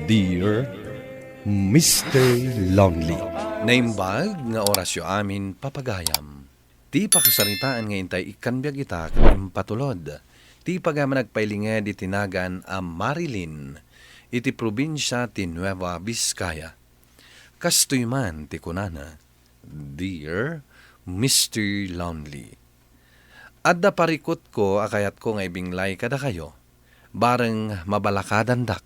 Dear Mr. Lonely. Naimbag nga orasyo amin papagayam. Ti pakasaritaan nga intay ikanbyag ita kang patulod. Ti pagaman nagpailinga di tinagan a Marilyn. Iti probinsya ti Nueva Vizcaya. Kastoy man ti kunana. Dear Mr. Lonely. Adda parikot ko akayat ko nga ibinglay kada kayo. Bareng mabalakadandak.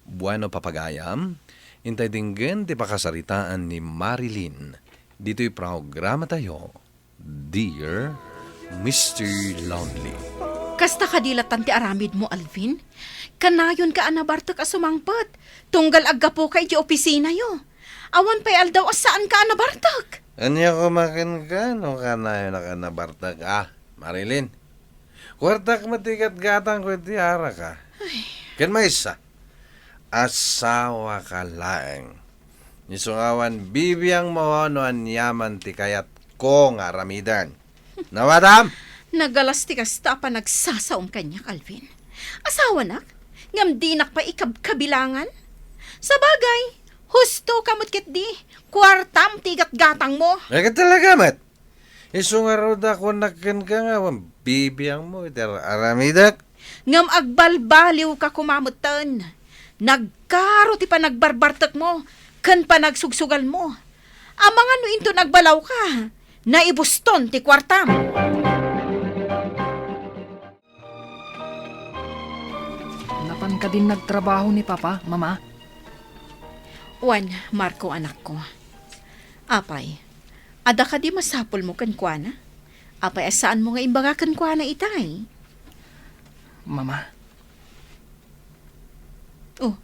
Bueno papagayam, intay dinggen ti pakasaritaan ni Marilyn. Dito'y programa tayo, Dear Mr. Lonely. Kasta kadilatan ti aramid mo, Alvin. Kanayon ka anabartak asumangpat. Tunggal aggapo kay di opisina yo. Awan pa'y aldaw saan ka anabartak. Anya kumakin ka, no ka na yun nakanabartag. Marilyn, kwartak matikat gatang ko iti ara ka. Ken may isa. Asawa ka laeng. Nisungawan bibiyang mo no anyaman ti kayat ko nga ramidan. Na madam? Nagalas ti kasta pa nagsasaom kanya, Alvin. Asawa nak? Ngam dinak pa ikab-kabilangan? Sa bagay, husto kamot ket di. Kwartam tigat gatang mo. Nagkat talaga mat. Isungarod ako nakin ka nga bibiyang mo iti aramidak. Ngam agbalbaliw ka kumamutan. Nagkaro ti pa nagbarbartak mo, kan pa nagsugsugal mo. Amang ano into nagbalaw ka, naibuston ti kwartam. Napan ka din nagtrabaho ni Papa, Mama? Juan, Marco anak ko. Apay, ada ka di masapol mo kan kuana? Apay, asaan mo nga imbaga kan kuana itay? Mama, Oh,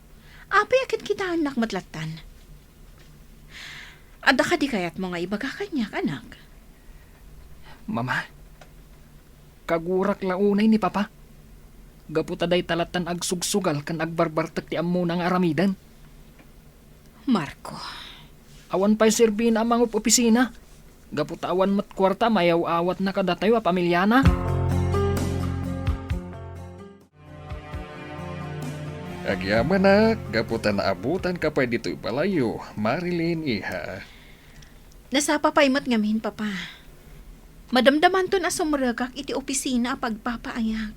apay akit kita anak matlatan. Ada ka di kayat mo nga ibaga kanya, anak? Mama, kagurak launay ni Papa. Gaputaday talatan agsugsugal kan agbarbartak ti ammo ng aramidan. Marco, Awan pa'y sirbin amang opisina. Gaputawan mat kwarta mayaw-awat na kadatayo a pamilyana. Agyaman na, gaputan na abutan ka pa dito'y balayo, Marilyn iha. nasapapaymat ngamin, papa. Madamdaman to na sumragak iti opisina pagpapaayak.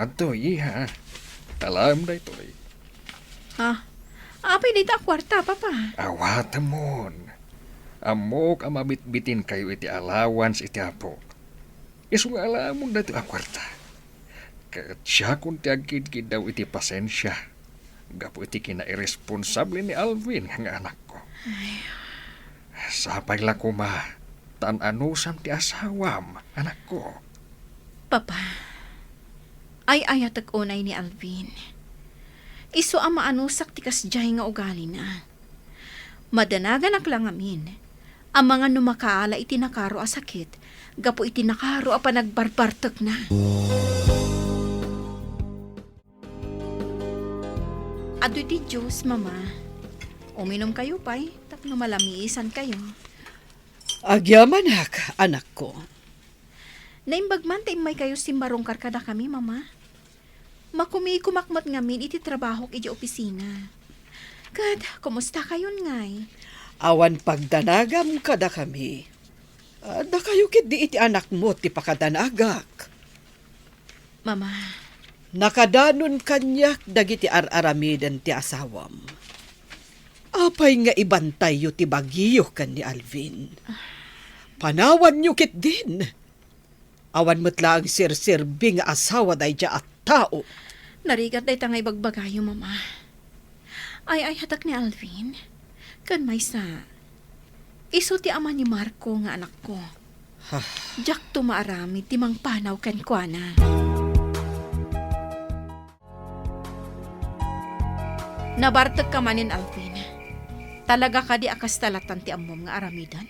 Ato iha. Alam na ito'y. Ha? Apay dito kwarta, papa. Awatamon. Amok ang mabitbitin kayo iti allowance iti apo. Isong alamon na ito akwarta. Kat siya kung tiagkid-kid daw iti pasensya. Gapo iti kina-irresponsable ni Alvin nga anak ko. Sapay lang ko ma, tan-anusam ti asawam, anak ko. Papa, ay ayatag unay ni Alvin. Iso ang maanusak ti kasjay nga ugali na. Madanagan lang amin. Ang mga numakaala iti nakaro a sakit, gapo iti nakaro a panagbarbartak na. Ado ti Diyos, mama. Uminom kayo pa'y, tapno malamiisan kayo. Agyamanak, anak ko. Naimbagman tayo may kayo simbarong karkada kami, mama. Makumi-kumakmat ngamin iti trabaho iti opisina. Kad, kumusta kayon ngay? Awan pagdanagam kada kami. Da kayo kit di iti anak mo ti pakadanagak. Mama, Nakadanon kanyak dagiti ar-aramiden ti asawam. Apay nga ibantay yu ti bagiyo kan ni Alvin. Panawan yu kit din. Awan matla ang sir-sirbing asawa day dya at tao. narigat day tangay bagbagayo, mama. Ay hatak ni Alvin. Kan may sa, iso ti ama ni Marco nga anak ko. Jak tumaarami ti mang panaw kan kuana. Nabartag ka manin, Alvin. Talaga ka di akas talatan ti amom nga aramidan.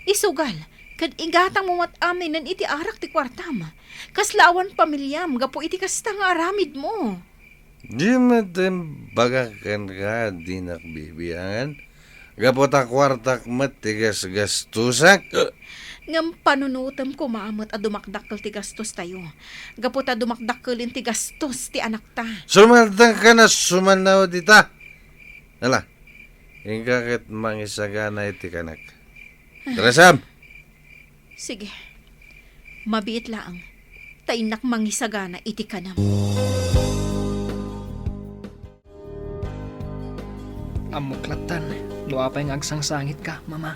Isugal, kad igatang mo mat amin nan iti arak ti kwartam. Kaslaawan pamilyam, gapo iti kasta nga aramid mo. Di matin bagakan ka, di nakbibiyangan. Gapot kwartak mat tigas gastusak. Ngam panunutam ko maamot a dumakdakkel ti gastos tayo. Gapot a dumakdakkelin ti gastos ti anak ta. Sumaltang ka na sumanaw dita. Nala, hingkakit mangisagana iti kanak. Terasam! Sige. Mabiit laang. Tainak mangisagana iti kanam. Amuklatan, luapay ng agsangsangit ka, mama.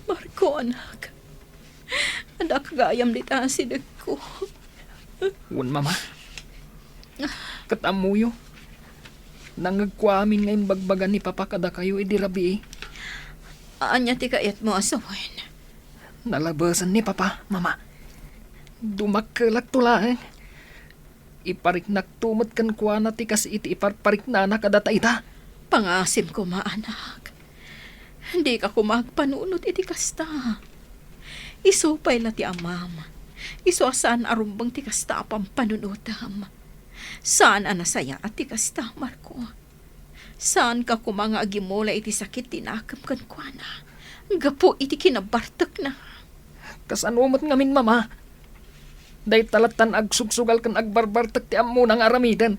Marco, anak. Anak gayam dita sinig ko. Wan, mama. Katamuyo. Nangagkwamin ngayon bagbagan ni papa kada kayo idirabi eh. Anya ti kayat mo asawan. Nalabasan ni papa, mama. Dumakkelak tulaan. Ipariknak tumot kan kwa na ti kasi iti iparparik na anak kada taita. Pangasim ko maanak. Hindi ka kumagpanunot iti kasta. Isupay la ti amam. Isu saan arumbang ti kasta apang panunutam. Saan anasaya at ti kasta, Marco? Saan ka kumanga agimola iti sakit tinakam kan kwa na? Gapo iti kinabartak na. Kasanumot ngamin, mama. Day talatan agsugsugal kan agbarbartak ti ammo ng aramidan.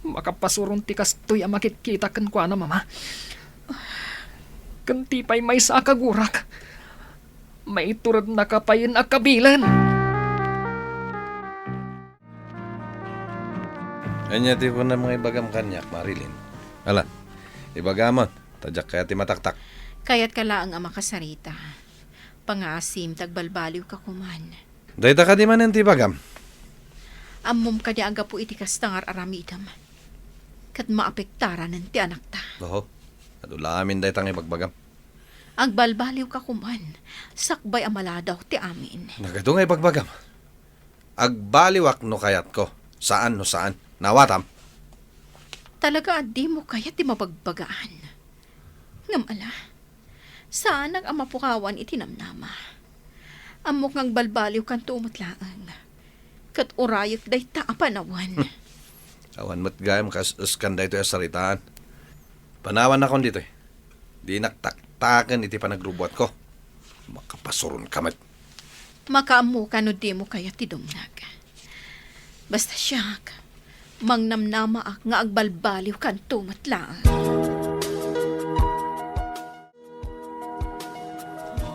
Makapasurong ti kastoy a makikita kan kwa na, mama. Kantipay may sa akagurak. May turad na kapayin akabilan. Anya ti ko na mga ibagam kanyak, Marilyn. Ala, ibagamot. Tadyak kaya ti mataktak. Kaya't kalaang ang makasarita. Pangasim, tagbalbaliw ka kuman. Dayta ka di man ti bagam. Ammom ka di aga po iti kastangar aramidam. Kat maapektaran ng ti anak ta. Oho, adula amin daytang ibagbagam. Agbalbaliw ka kuman. Sakbay amaladaw ti amin. Nagado nga ibagbagam. Agbaliwak no kayat ko. Saan no saan. Nawatam. Talaga di mo kaya ti mabagbagaan. Ngamala, saan ang amapukawan itinamnama? Amok ngang balbaliw kan tumutlaang. Kat urayok day taapanawan. Awan mo't gayam kaskan dayto yung saritaan. Panawan akong dito eh. Di naktaktakan iti panagrubuat ko. Makapasurun kamat. Makaamu ka no di mo kaya ti dumnag. Basta siya, mangnamnama ak nga agbalbaliw kan tumutlaang.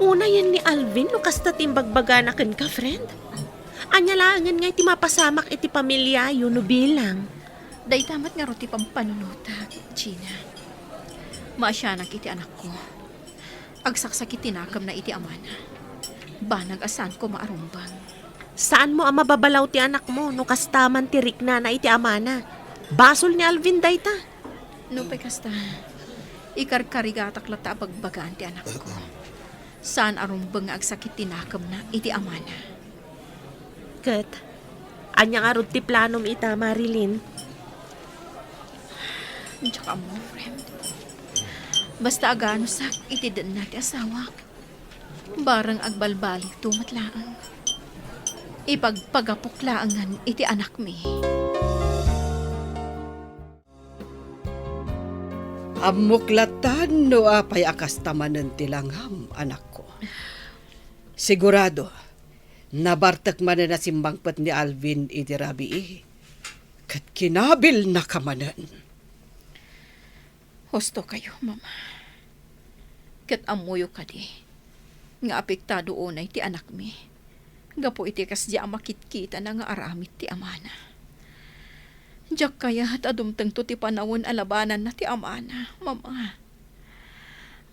Una yan ni Alvin no kasta timbagbaganakan ka, friend. Anya langan nga iti mapasamak iti pamilya yun no bilang. Day tamat nga roti pampanunuta, Gina. Maasyanak iti anak ko. Agsaksak iti nakam na iti amana. Banag asan ko maarumbang. Saan mo ang mababalaw ti anak mo no kastaman ti rikna na iti amana? Basol ni Alvin dayta. No pa'y kasta, ikarkarigatak lata bagbagaan ti anak ko. Saan arumbang nga agsakit tinakam na iti amana. Kat, anya nga ti planom ita, Marilyn. Tsaka mo, friend. Basta agano sak iti dan na ti asawak. Barang agbalbalik tumatlaang. Ipagpagapuklaangan iti anak mi. Amuklatan no apay akastamanan ti langham, anak ko. Sigurado, nabartak man na simbangpat ni Alvin iti rabi kat kinabil na kamanan. Husto kayo, mama. Kat amuyo ka di. Nga apektado unay ti anak mi. Gapo iti kasya makitkita na nga aramit ti amana. Diyak kaya at adumtang to ti panawon alabanan na ti amana, mama.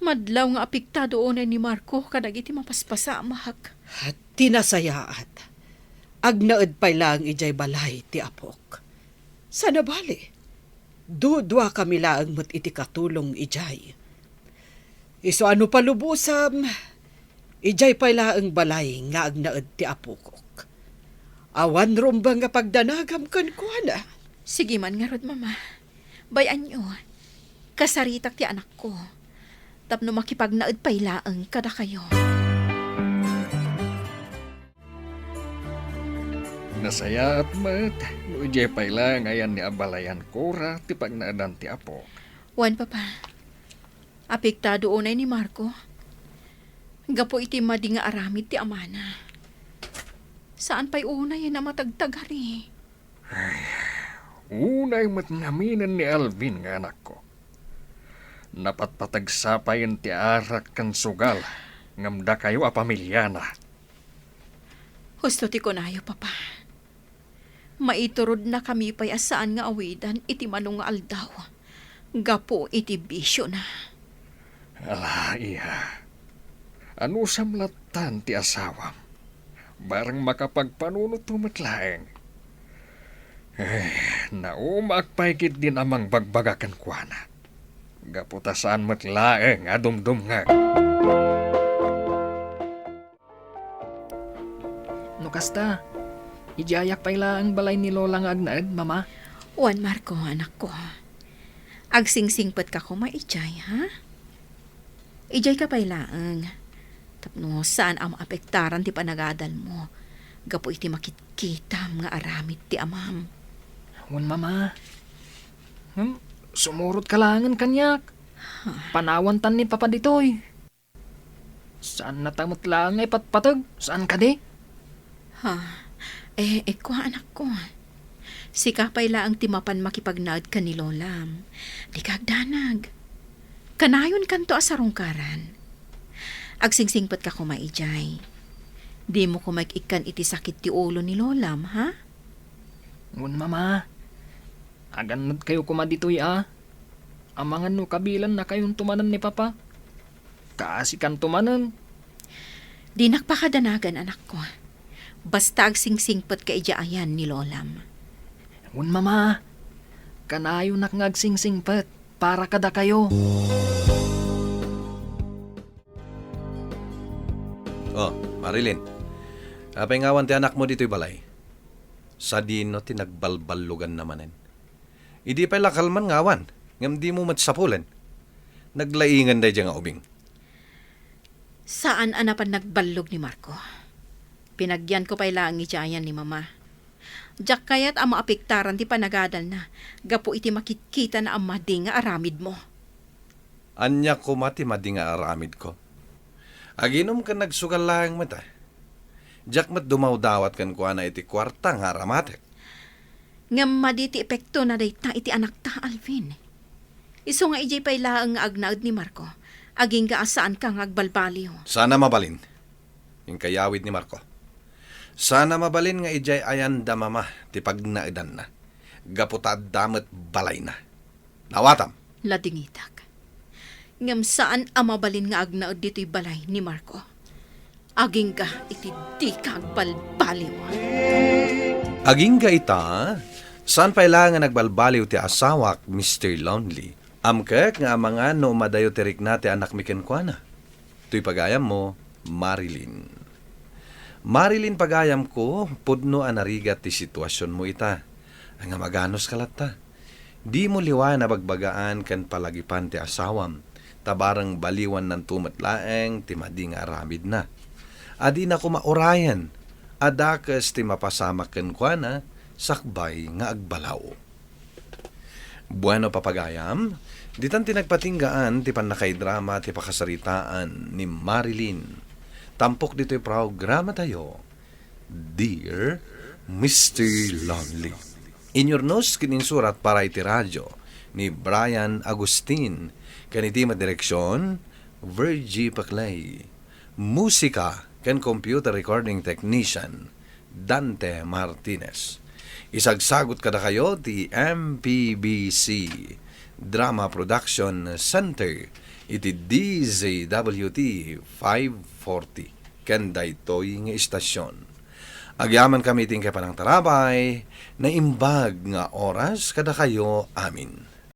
Madlaw nga apektado unay ni Marco kadag iti mapaspasa mahak. At tinasayaat, agnaed pay lang ijay balay ti apok. Sa nabali, dudwa kami laang mat iti katulong ijay. Iso ano palubusam, ijay pay laang balay nga agnaed ti apokok. Awan rumbang nga pagdanagam kan kuana. Sige man nga rod, mama. Bayan nyo, kasaritak ti anak ko. Tapno makipagnaed pay laang kada kayo. Nasaya at mat, no ijay pay lang ayan ni abalayan kora ti pagnaadan ti apo. Wan, papa. Apektado unay ni Marco. Gapo iti madi nga aramid ti amana. Saan pa'y unay na matagtagari? Unay matngaminan ni Alvin nga anak ko. Napatpatagsapayan ti arak kan sugal. Ngamda kayo a pamilyana. Husto ti kunayo, papa. Maiturod na kami pa'y asaan nga awidan iti manong nga aldaw. Gapo iti bisyo na. Ala, iya. Ano samlatan ti asawam? Barang makapagpanunot tumatlaeng. Naumakpaikit din amang bagbagakan kuana. Gaputasaan matlaeng adumdum nga. No kasta, ijayak pa ila ang balay ni Lola nga agnaed, mama. Juan Marco, anak ko. Agsingsingpet ka ko maijay, ha? Ijay ka pa ilaang. Tapno saan ang maapektaran ti panagadal mo. Gapo iti makitkitam nga aramid ti amam. Wan, mama. Sumurot ka langan kanyak. Panawantan ni Papa ditoy. Saan natamot lang ay patpatag? Saan ka di? Ko anak ko. Si kapay laang timapan makipagnaad ka ni Lolam. Di kagdanag. Kanayon kanto asarungkaran. Agsingsingpet ka kumaijay. Di mo kumagikan iti sakit ti ulo ni Lolam, ha? Wan, mama. Aganad kayo kumaditoy, Amangan no kabilan na kayong tumanan ni Papa. Kaasikan tumanan. Di nakpakadanagan, anak ko. Basta agsingsingpet ka ijaayan ni Lolam. Wan, mama. Kanayo nakngagsing-singpet para kada kayo. Oh, Marilyn. Apay ngawan ti anak mo dito'y balay. Sa dino ti nagbalbalugan namanen. Idi pa'y lakalman ngawan. Ngam di mo matsapulan. Naglaingan day nga ubing. Saan anapan nagbalog ni Marco? Pinagyan ko pa'y laang ijayan ni mama. Diyak kaya't ang maapektaran ti panagadal na. Gapo iti makitkita na ang madi nga aramid mo. Anya ko mati madi nga aramid ko. Aginom ka nagsugal lang mata. Diyak mat dumawdawat kan kuha na iti kwarta nga aramatek. Ngam madi ti epekto na dayta iti anak ta, Alvin. Iso nga ijay pa'y laang nga agnaad ni Marco. Aging gaasaan ka nga agbalbaliw. Sana mabalin. Yung kayawid ni Marco. Sana mabalin nga ijay ayan da mama ti pagnaidan na. Gaputad damat balay na. Nawatam. Ladingitak. Ngam saan amabalin nga agnaad dito'y balay ni Marco. Aging ka iti di ka agbalbaliw. Aging ka ita, saan pailangan nagbalbaliw ti asawak, Mr. Lonely? Amkek nga mga no madayo tirik na ti anak mi kenkwana. Tuy pagayam mo, Marilyn. Marilyn pagayam ko, pudno anarigat ti sitwasyon mo ita. Ang maganos kalata. Di mo liwa na bagbagaan kan palagipan ti asawam. Tabarang baliwan ng tumatlaeng ti madi nga aramid na. Adi na kumaurayan. Adakas ti mapasamak kenkwana, sakbay nga agbalaw. Bueno papagayam, ditan tinagpatinggaan ti panakaidrama ti pakasaritaan ni Marilyn. Tampok dito'y programa tayo, Dear Mr. Lonely. Inyornos kininsurat para iti radyo ni Brian Agustin, kaniti madireksyon, Virgie Paclay. Musika kan computer recording technician, Dante Martinez. Isagsagot kada kayo ti MPBC Drama Production Center iti DZWT 540 kanda ito'y nga istasyon. Agyaman kami ting kapanang tarabay na imbag nga oras kada kayo amin.